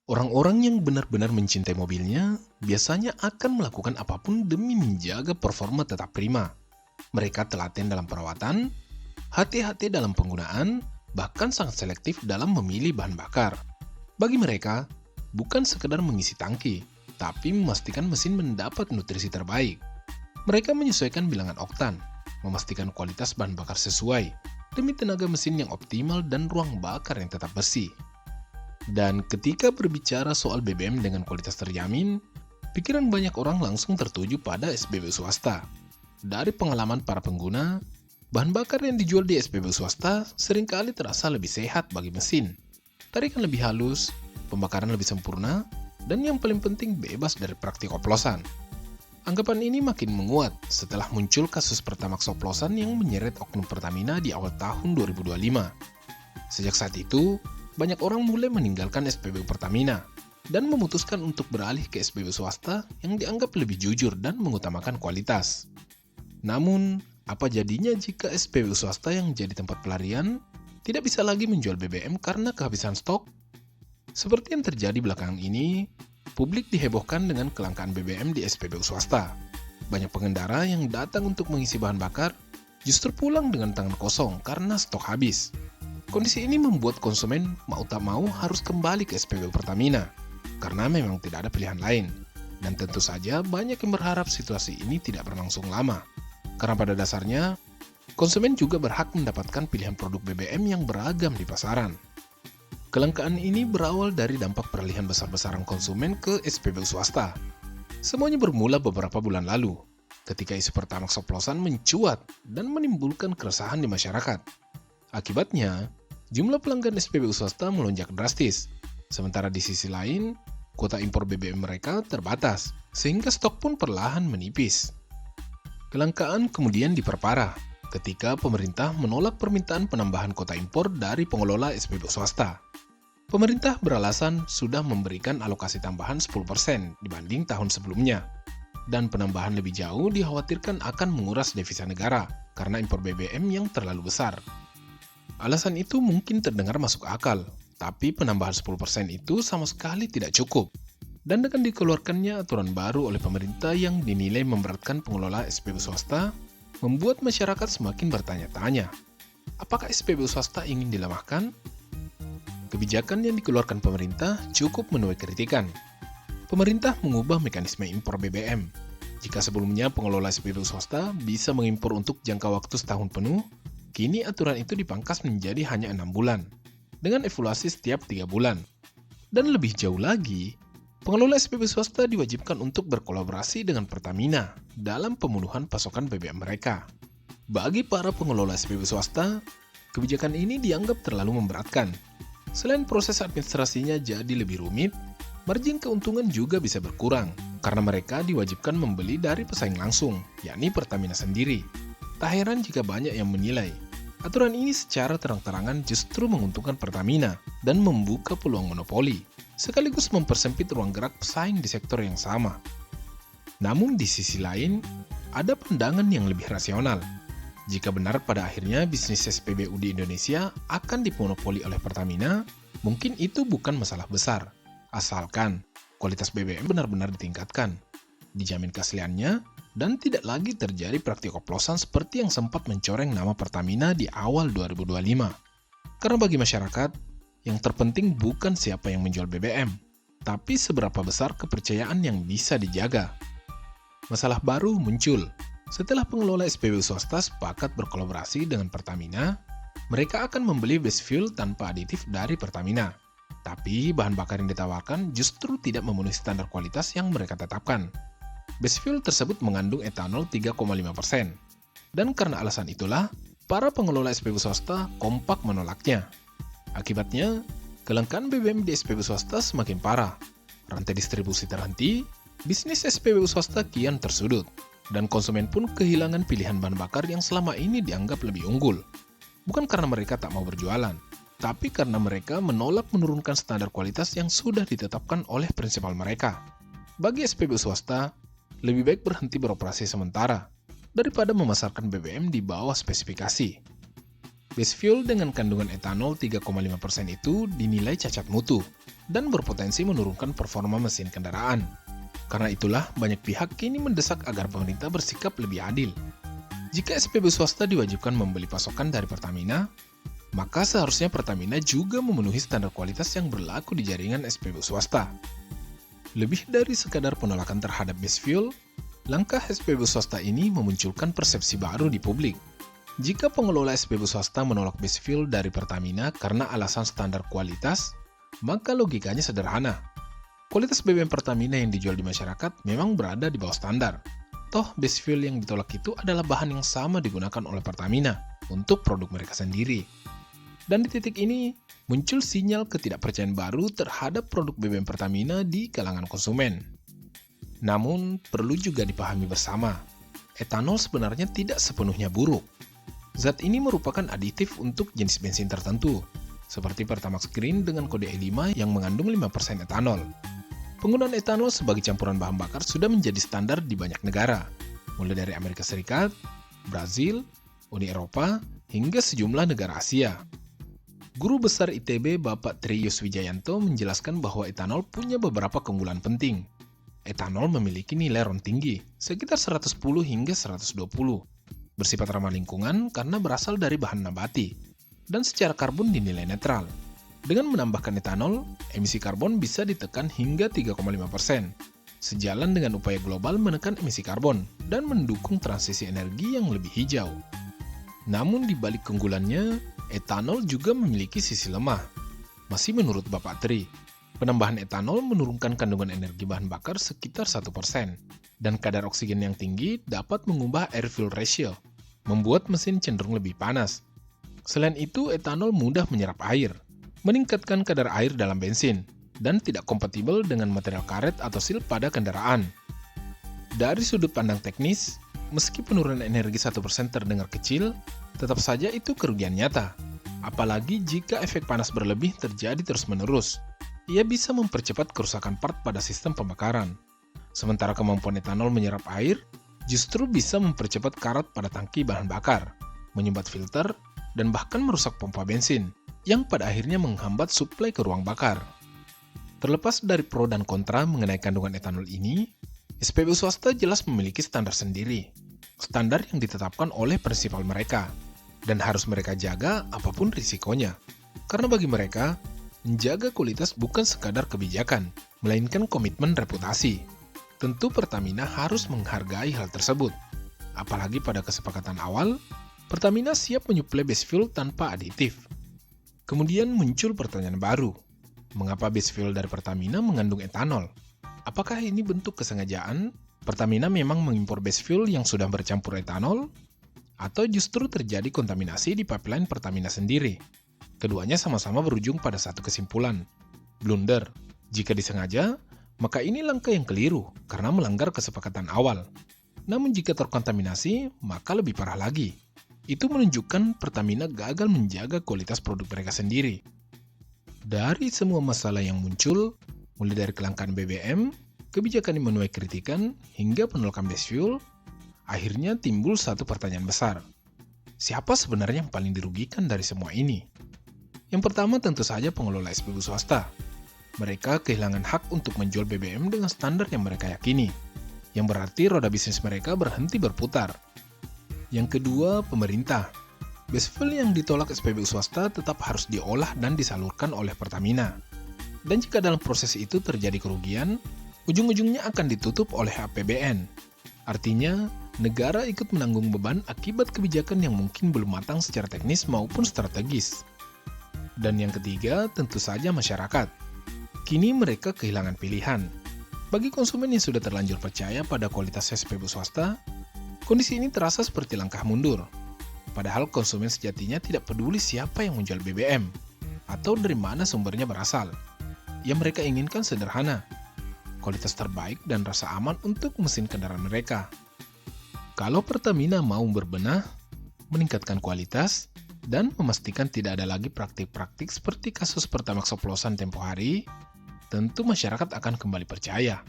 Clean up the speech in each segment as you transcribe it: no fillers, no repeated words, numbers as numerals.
Orang-orang yang benar-benar mencintai mobilnya biasanya akan melakukan apapun demi menjaga performa tetap prima. Mereka telaten dalam perawatan, hati-hati dalam penggunaan, bahkan sangat selektif dalam memilih bahan bakar. Bagi mereka, bukan sekedar mengisi tangki, tapi memastikan mesin mendapat nutrisi terbaik. Mereka menyesuaikan bilangan oktan, memastikan kualitas bahan bakar sesuai, demi tenaga mesin yang optimal dan ruang bakar yang tetap bersih. Dan ketika berbicara soal BBM dengan kualitas terjamin, pikiran banyak orang langsung tertuju pada SPBU swasta. Dari pengalaman para pengguna, bahan bakar yang dijual di SPBU swasta seringkali terasa lebih sehat bagi mesin. Tarikan lebih halus, pembakaran lebih sempurna, dan yang paling penting bebas dari praktik oplosan. Anggapan ini makin menguat setelah muncul kasus Pertamax oplosan yang menyeret oknum Pertamina di awal tahun 2025. Sejak saat itu, banyak orang mulai meninggalkan SPBU Pertamina dan memutuskan untuk beralih ke SPBU swasta yang dianggap lebih jujur dan mengutamakan kualitas. Namun, apa jadinya jika SPBU swasta yang jadi tempat pelarian tidak bisa lagi menjual BBM karena kehabisan stok? Seperti yang terjadi belakangan ini, publik dihebohkan dengan kelangkaan BBM di SPBU swasta. Banyak pengendara yang datang untuk mengisi bahan bakar justru pulang dengan tangan kosong karena stok habis. Kondisi ini membuat konsumen mau tak mau harus kembali ke SPBU Pertamina karena memang tidak ada pilihan lain. Dan tentu saja banyak yang berharap situasi ini tidak berlangsung lama. Karena pada dasarnya, konsumen juga berhak mendapatkan pilihan produk BBM yang beragam di pasaran. Kelangkaan ini berawal dari dampak peralihan besar-besaran konsumen ke SPBU swasta. Semuanya bermula beberapa bulan lalu, ketika isu Pertamax oplosan mencuat dan menimbulkan keresahan di masyarakat. Akibatnya, jumlah pelanggan SPBU swasta melonjak drastis, sementara di sisi lain, kuota impor BBM mereka terbatas, sehingga stok pun perlahan menipis. Kelangkaan kemudian diperparah ketika pemerintah menolak permintaan penambahan kuota impor dari pengelola SPBU swasta. Pemerintah beralasan sudah memberikan alokasi tambahan 10% dibanding tahun sebelumnya, dan penambahan lebih jauh dikhawatirkan akan menguras devisa negara karena impor BBM yang terlalu besar. Alasan itu mungkin terdengar masuk akal, tapi penambahan 10% itu sama sekali tidak cukup. Dan dengan dikeluarkannya aturan baru oleh pemerintah yang dinilai memberatkan pengelola SPBU swasta, membuat masyarakat semakin bertanya-tanya, apakah SPBU swasta ingin dilemahkan? Kebijakan yang dikeluarkan pemerintah cukup menuai kritikan. Pemerintah mengubah mekanisme impor BBM. Jika sebelumnya pengelola SPBU swasta bisa mengimpor untuk jangka waktu setahun penuh, kini aturan itu dipangkas menjadi hanya 6 bulan, dengan evaluasi setiap 3 bulan. Dan lebih jauh lagi, pengelola SPBU swasta diwajibkan untuk berkolaborasi dengan Pertamina dalam pemenuhan pasokan BBM mereka. Bagi para pengelola SPBU swasta, kebijakan ini dianggap terlalu memberatkan. Selain proses administrasinya jadi lebih rumit, margin keuntungan juga bisa berkurang, karena mereka diwajibkan membeli dari pesaing langsung, yakni Pertamina sendiri. Tak heran jika banyak yang menilai, aturan ini secara terang-terangan justru menguntungkan Pertamina dan membuka peluang monopoli, sekaligus mempersempit ruang gerak pesaing di sektor yang sama. Namun di sisi lain, ada pandangan yang lebih rasional. Jika benar pada akhirnya bisnis SPBU di Indonesia akan dimonopoli oleh Pertamina, mungkin itu bukan masalah besar, asalkan kualitas BBM benar-benar ditingkatkan, dijamin keasliannya, dan tidak lagi terjadi praktik oplosan seperti yang sempat mencoreng nama Pertamina di awal 2025. Karena bagi masyarakat, yang terpenting bukan siapa yang menjual BBM, tapi seberapa besar kepercayaan yang bisa dijaga. Masalah baru muncul setelah pengelola SPBU swasta sepakat berkolaborasi dengan Pertamina. Mereka akan membeli base fuel tanpa aditif dari Pertamina, tapi bahan bakar yang ditawarkan justru tidak memenuhi standar kualitas yang mereka tetapkan. Base fuel tersebut mengandung etanol 3,5%. Dan karena alasan itulah, para pengelola SPBU swasta kompak menolaknya. Akibatnya, kelangkaan BBM di SPBU swasta semakin parah. Rantai distribusi terhenti, bisnis SPBU swasta kian tersudut, dan konsumen pun kehilangan pilihan bahan bakar yang selama ini dianggap lebih unggul. Bukan karena mereka tak mau berjualan, tapi karena mereka menolak menurunkan standar kualitas yang sudah ditetapkan oleh prinsipal mereka. Bagi SPBU swasta, lebih baik berhenti beroperasi sementara daripada memasarkan BBM di bawah spesifikasi. Base fuel dengan kandungan etanol 3,5% itu dinilai cacat mutu, dan berpotensi menurunkan performa mesin kendaraan. Karena itulah, banyak pihak kini mendesak agar pemerintah bersikap lebih adil. Jika SPBU swasta diwajibkan membeli pasokan dari Pertamina, maka seharusnya Pertamina juga memenuhi standar kualitas yang berlaku di jaringan SPBU swasta. Lebih dari sekadar penolakan terhadap base fuel, langkah SPBU swasta ini memunculkan persepsi baru di publik. Jika pengelola SPBU swasta menolak base fuel dari Pertamina karena alasan standar kualitas, maka logikanya sederhana. Kualitas BBM Pertamina yang dijual di masyarakat memang berada di bawah standar. Toh, base fuel yang ditolak itu adalah bahan yang sama digunakan oleh Pertamina untuk produk mereka sendiri. Dan di titik ini, muncul sinyal ketidakpercayaan baru terhadap produk BBM Pertamina di kalangan konsumen. Namun, perlu juga dipahami bersama, etanol sebenarnya tidak sepenuhnya buruk. Zat ini merupakan aditif untuk jenis bensin tertentu, seperti Pertamax Green dengan kode E5 yang mengandung 5% etanol. Penggunaan etanol sebagai campuran bahan bakar sudah menjadi standar di banyak negara, mulai dari Amerika Serikat, Brazil, Uni Eropa, hingga sejumlah negara Asia. Guru Besar ITB Bapak Tri Yuswijayanto menjelaskan bahwa etanol punya beberapa keunggulan penting. Etanol memiliki nilai RON tinggi, sekitar 110 hingga 120, bersifat ramah lingkungan karena berasal dari bahan nabati, dan secara karbon dinilai netral. Dengan menambahkan etanol, emisi karbon bisa ditekan hingga 3,5%, sejalan dengan upaya global menekan emisi karbon dan mendukung transisi energi yang lebih hijau. Namun di balik keunggulannya, etanol juga memiliki sisi lemah. Masih menurut Bapak Tri, penambahan etanol menurunkan kandungan energi bahan bakar sekitar 1%, dan kadar oksigen yang tinggi dapat mengubah air-fuel ratio, membuat mesin cenderung lebih panas. Selain itu, etanol mudah menyerap air, meningkatkan kadar air dalam bensin, dan tidak kompatibel dengan material karet atau sil pada kendaraan. Dari sudut pandang teknis, meski penurunan energi 1% terdengar kecil, tetap saja itu kerugian nyata. Apalagi jika efek panas berlebih terjadi terus-menerus, ia bisa mempercepat kerusakan part pada sistem pembakaran. Sementara kemampuan etanol menyerap air, justru bisa mempercepat karat pada tangki bahan bakar, menyumbat filter, dan bahkan merusak pompa bensin, yang pada akhirnya menghambat suplai ke ruang bakar. Terlepas dari pro dan kontra mengenai kandungan etanol ini, SPBU swasta jelas memiliki standar sendiri, standar yang ditetapkan oleh prinsipal mereka, dan harus mereka jaga apapun risikonya. Karena bagi mereka, menjaga kualitas bukan sekadar kebijakan, melainkan komitmen reputasi. Tentu Pertamina harus menghargai hal tersebut. Apalagi pada kesepakatan awal, Pertamina siap menyuplai base fuel tanpa aditif. Kemudian muncul pertanyaan baru, mengapa base fuel dari Pertamina mengandung etanol? Apakah ini bentuk kesengajaan? Pertamina memang mengimpor base fuel yang sudah bercampur etanol? Atau justru terjadi kontaminasi di pipeline Pertamina sendiri? Keduanya sama-sama berujung pada satu kesimpulan, blunder. Jika disengaja, maka ini langkah yang keliru karena melanggar kesepakatan awal. Namun jika terkontaminasi, maka lebih parah lagi. Itu menunjukkan Pertamina gagal menjaga kualitas produk mereka sendiri. Dari semua masalah yang muncul, mulai dari kelangkaan BBM, kebijakan yang menuai kritikan, hingga penolakan base fuel, akhirnya timbul satu pertanyaan besar. Siapa sebenarnya yang paling dirugikan dari semua ini? Yang pertama tentu saja pengelola SPBU swasta. Mereka kehilangan hak untuk menjual BBM dengan standar yang mereka yakini, yang berarti roda bisnis mereka berhenti berputar. Yang kedua, pemerintah. Base fuel yang ditolak SPBU swasta tetap harus diolah dan disalurkan oleh Pertamina. Dan jika dalam proses itu terjadi kerugian, ujung-ujungnya akan ditutup oleh APBN. Artinya, negara ikut menanggung beban akibat kebijakan yang mungkin belum matang secara teknis maupun strategis. Dan yang ketiga, tentu saja masyarakat. Kini mereka kehilangan pilihan. Bagi konsumen yang sudah terlanjur percaya pada kualitas SPBU swasta, kondisi ini terasa seperti langkah mundur. Padahal konsumen sejatinya tidak peduli siapa yang menjual BBM atau dari mana sumbernya berasal. Yang mereka inginkan sederhana, kualitas terbaik dan rasa aman untuk mesin kendaraan mereka. Kalau Pertamina mau berbenah, meningkatkan kualitas, dan memastikan tidak ada lagi praktik-praktik seperti kasus Pertamax oplosan tempo hari, tentu masyarakat akan kembali percaya.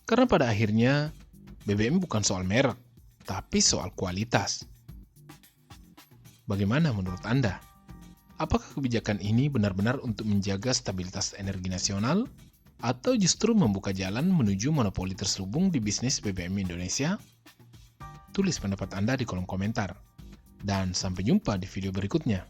Karena pada akhirnya, BBM bukan soal merek, tapi soal kualitas. Bagaimana menurut Anda? Apakah kebijakan ini benar-benar untuk menjaga stabilitas energi nasional, atau justru membuka jalan menuju monopoli terselubung di bisnis BBM Indonesia? Tulis pendapat Anda di kolom komentar. Dan sampai jumpa di video berikutnya.